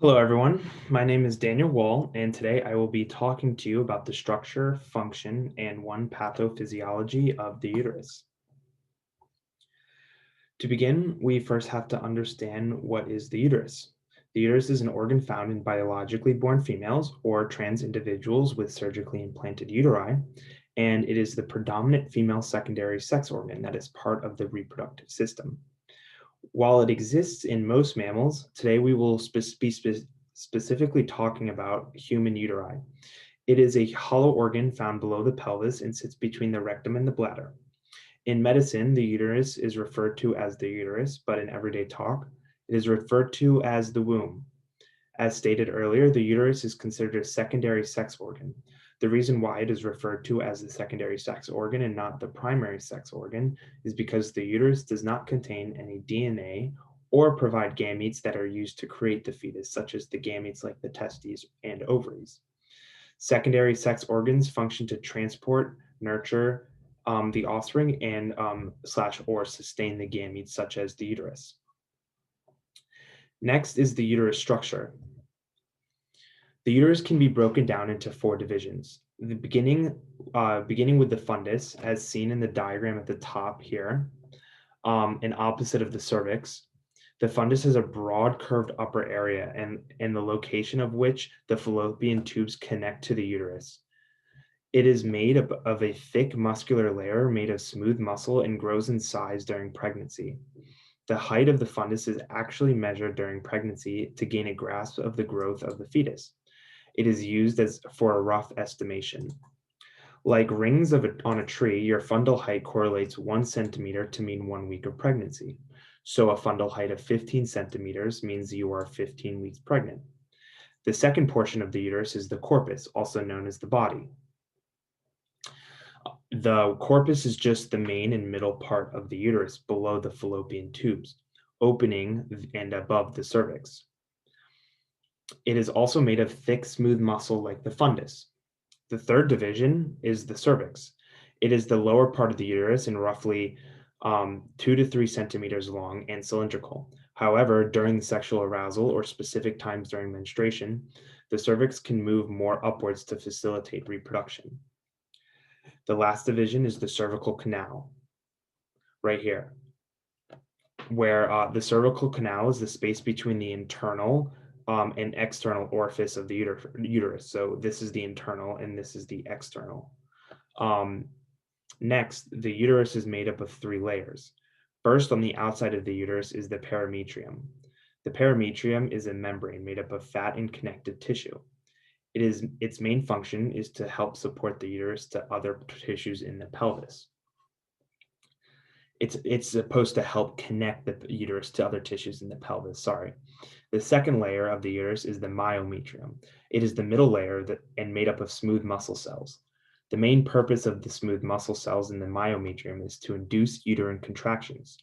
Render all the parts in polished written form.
Hello, everyone. My name is Daniel Wall, and today I will be talking to you about the structure, function, and pathophysiology of the uterus. To begin, we first have to understand what is the uterus. The uterus is an organ found in biologically born females or trans individuals with surgically implanted uteri, and it is the predominant female secondary sex organ that is part of the reproductive system. While it exists in most mammals, today we will be specifically talking about human uteri. It is a hollow organ found below the pelvis and sits between the rectum and the bladder. In medicine, the uterus is referred to as the uterus, but in everyday talk, it is referred to as the womb. As stated earlier, the uterus is considered a secondary sex organ. The reason why it is referred to as the secondary sex organ and not the primary sex organ is because the uterus does not contain any DNA or provide gametes that are used to create the fetus, such as the gametes like the testes and ovaries. Secondary sex organs function to transport, nurture the offspring and slash or sustain the gametes, such as the uterus. Next is the uterus structure. The uterus can be broken down into four divisions. The beginning with the fundus, as seen in the diagram at the top here, and opposite of the cervix. The fundus has a broad curved upper area and the location of which the fallopian tubes connect to the uterus. It is made of a thick muscular layer made of smooth muscle and grows in size during pregnancy. The height of the fundus is actually measured during pregnancy to gain a grasp of the growth of the fetus. It is used for a rough estimation. Like rings on a tree, your fundal height correlates 1 centimeter to mean 1 week of pregnancy. So a fundal height of 15 centimeters means you are 15 weeks pregnant. The second portion of the uterus is the corpus, also known as the body. The corpus is just the main and middle part of the uterus below the fallopian tubes, opening and above the cervix. It is also made of thick, smooth muscle like the fundus. The third division is the cervix. It is the lower part of the uterus and roughly 2 to 3 centimeters long and cylindrical. However, during the sexual arousal or specific times during menstruation, the cervix can move more upwards to facilitate reproduction. The last division is the cervical canal, right here, where the cervical canal is the space between the internal and external orifice of the uterus. So this is the internal and this is the external. Next, the uterus is made up of 3 layers. First, on the outside of the uterus is the perimetrium. The perimetrium is a membrane made up of fat and connective tissue. Its main function is to help support the uterus to other tissues in the pelvis. It's supposed to help connect the uterus to other tissues in the pelvis, sorry. The second layer of the uterus is the myometrium. It is the middle layer and made up of smooth muscle cells. The main purpose of the smooth muscle cells in the myometrium is to induce uterine contractions.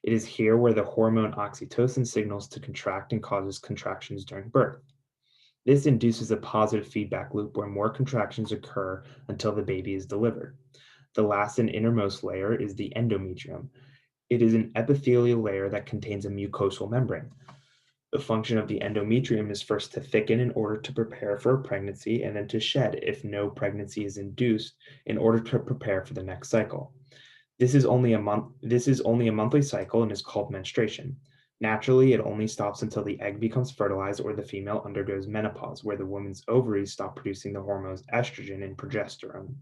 It is here where the hormone oxytocin signals to contract and causes contractions during birth. This induces a positive feedback loop where more contractions occur until the baby is delivered. The last and innermost layer is the endometrium. It is an epithelial layer that contains a mucosal membrane. The function of the endometrium is first to thicken in order to prepare for a pregnancy and then to shed if no pregnancy is induced in order to prepare for the next cycle. This is only a monthly cycle and is called menstruation. Naturally, it only stops until the egg becomes fertilized or the female undergoes menopause, where the woman's ovaries stop producing the hormones estrogen and progesterone.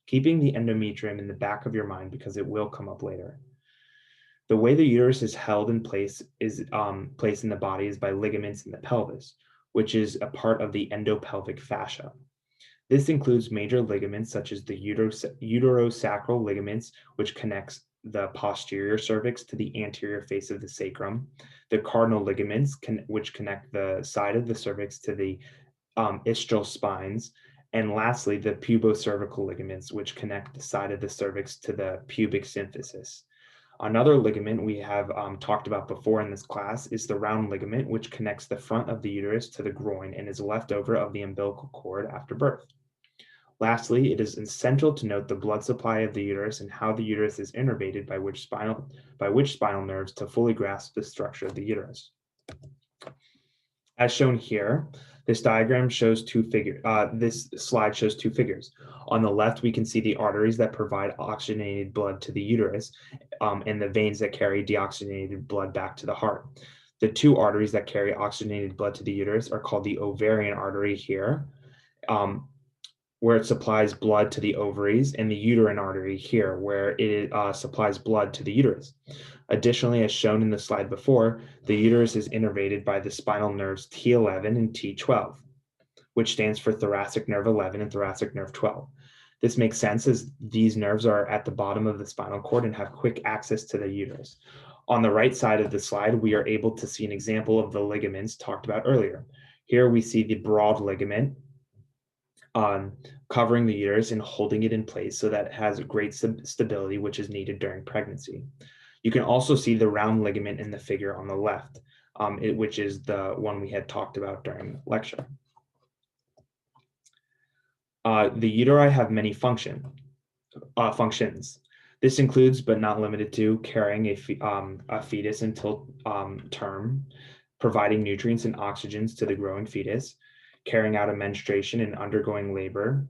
Keeping the endometrium in the back of your mind because it will come up later. The way the uterus is held in place is placed in the body is by ligaments in the pelvis, which is a part of the endopelvic fascia. This includes major ligaments such as the uterosacral ligaments, which connects the posterior cervix to the anterior face of the sacrum, the cardinal ligaments, which connect the side of the cervix to the ischial spines, and lastly, the pubocervical ligaments, which connect the side of the cervix to the pubic symphysis. Another ligament we have talked about before in this class is the round ligament, which connects the front of the uterus to the groin and is left over of the umbilical cord after birth. Lastly, it is essential to note the blood supply of the uterus and how the uterus is innervated by which spinal nerves to fully grasp the structure of the uterus. As shown here, this diagram shows two figures. This slide shows two figures. On the left, we can see the arteries that provide oxygenated blood to the uterus, and the veins that carry deoxygenated blood back to the heart. The two arteries that carry oxygenated blood to the uterus are called the ovarian artery here, um, where it supplies blood to the ovaries, and the uterine artery here, where it supplies blood to the uterus. Additionally, as shown in the slide before, the uterus is innervated by the spinal nerves T11 and T12, which stands for thoracic nerve 11 and thoracic nerve 12. This makes sense as these nerves are at the bottom of the spinal cord and have quick access to the uterus. On the right side of the slide, we are able to see an example of the ligaments talked about earlier. Here we see the broad ligament covering the uterus and holding it in place so that it has a great stability, which is needed during pregnancy. You can also see the round ligament in the figure on the left, which is the one we had talked about during lecture. The uteri have many functions. This includes, but not limited to, carrying a fetus until term, providing nutrients and oxygens to the growing fetus, carrying out a menstruation and undergoing labor,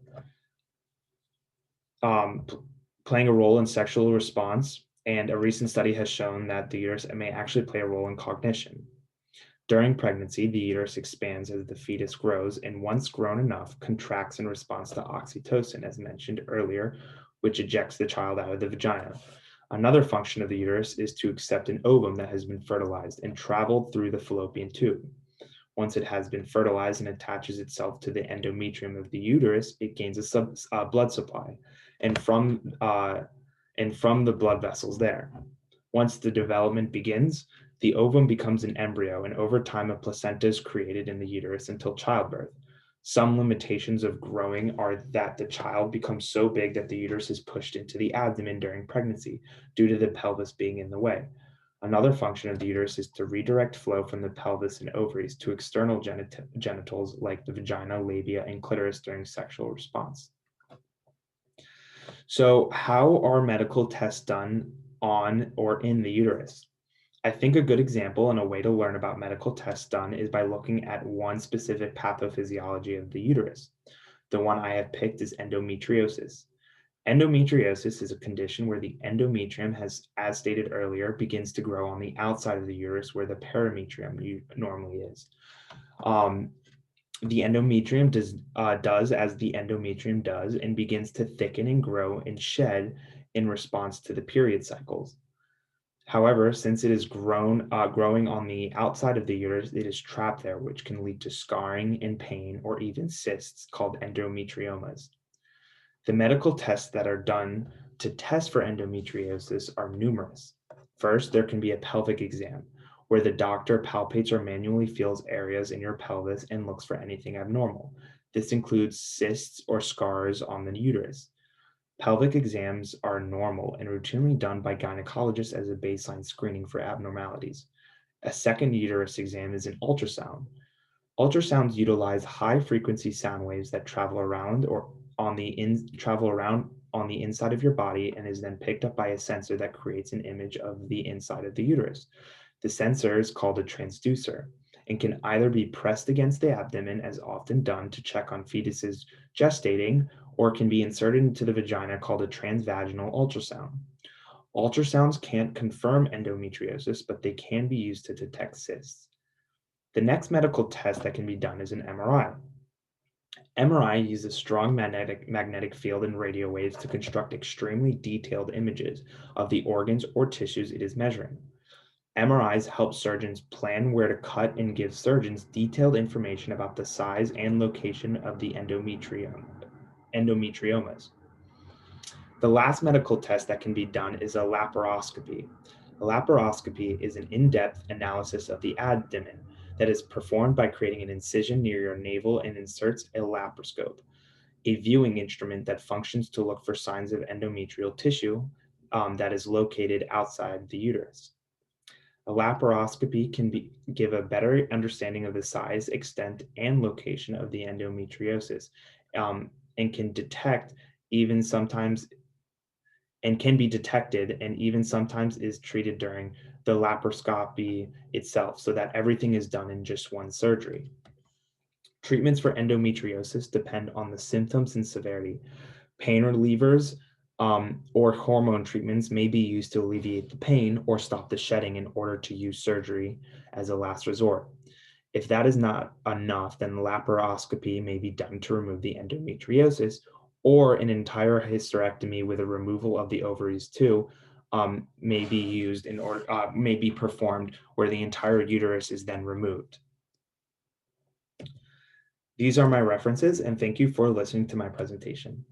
playing a role in sexual response, and a recent study has shown that the uterus may actually play a role in cognition. During pregnancy, the uterus expands as the fetus grows, and once grown enough, contracts in response to oxytocin, as mentioned earlier, which ejects the child out of the vagina. Another function of the uterus is to accept an ovum that has been fertilized and traveled through the fallopian tube. Once it has been fertilized and attaches itself to the endometrium of the uterus, it gains a blood supply, and from the blood vessels there. Once the development begins, the ovum becomes an embryo, and over time, a placenta is created in the uterus until childbirth. Some limitations of growing are that the child becomes so big that the uterus is pushed into the abdomen during pregnancy due to the pelvis being in the way. Another function of the uterus is to redirect flow from the pelvis and ovaries to external genitals like the vagina, labia, and clitoris during sexual response. So, how are medical tests done on or in the uterus? I think a good example and a way to learn about medical tests done is by looking at one specific pathophysiology of the uterus. The one I have picked is endometriosis. Endometriosis is a condition where the endometrium has, as stated earlier, begins to grow on the outside of the uterus where the perimetrium normally is. The endometrium does as the endometrium does and begins to thicken and grow and shed in response to the period cycles. However, since it is growing on the outside of the uterus, it is trapped there, which can lead to scarring and pain or even cysts called endometriomas. The medical tests that are done to test for endometriosis are numerous. First, there can be a pelvic exam, where the doctor palpates or manually feels areas in your pelvis and looks for anything abnormal. This includes cysts or scars on the uterus. Pelvic exams are normal and routinely done by gynecologists as a baseline screening for abnormalities. A second uterus exam is an ultrasound. Ultrasounds utilize high-frequency sound waves that travel around on the inside of your body and is then picked up by a sensor that creates an image of the inside of the uterus. The sensor is called a transducer and can either be pressed against the abdomen, as often done to check on fetuses gestating, or can be inserted into the vagina, called a transvaginal ultrasound. Ultrasounds can't confirm endometriosis, but they can be used to detect cysts. The next medical test that can be done is an MRI. MRI uses strong magnetic field and radio waves to construct extremely detailed images of the organs or tissues it is measuring. MRIs help surgeons plan where to cut and give surgeons detailed information about the size and location of the endometriomas. The last medical test that can be done is a laparoscopy. A laparoscopy is an in-depth analysis of the abdomen that is performed by creating an incision near your navel and inserts a laparoscope, a viewing instrument that functions to look for signs of endometrial tissue that is located outside the uterus. A laparoscopy can give a better understanding of the size, extent, and location of the endometriosis, and can detect and can be detected and even sometimes is treated during the laparoscopy itself so that everything is done in just one surgery. Treatments for endometriosis depend on the symptoms and severity. Pain relievers or hormone treatments may be used to alleviate the pain or stop the shedding in order to use surgery as a last resort. If that is not enough, then laparoscopy may be done to remove the endometriosis, or an entire hysterectomy with a removal of the ovaries too may be used in order may be performed, where the entire uterus is then removed. These are my references, and thank you for listening to my presentation.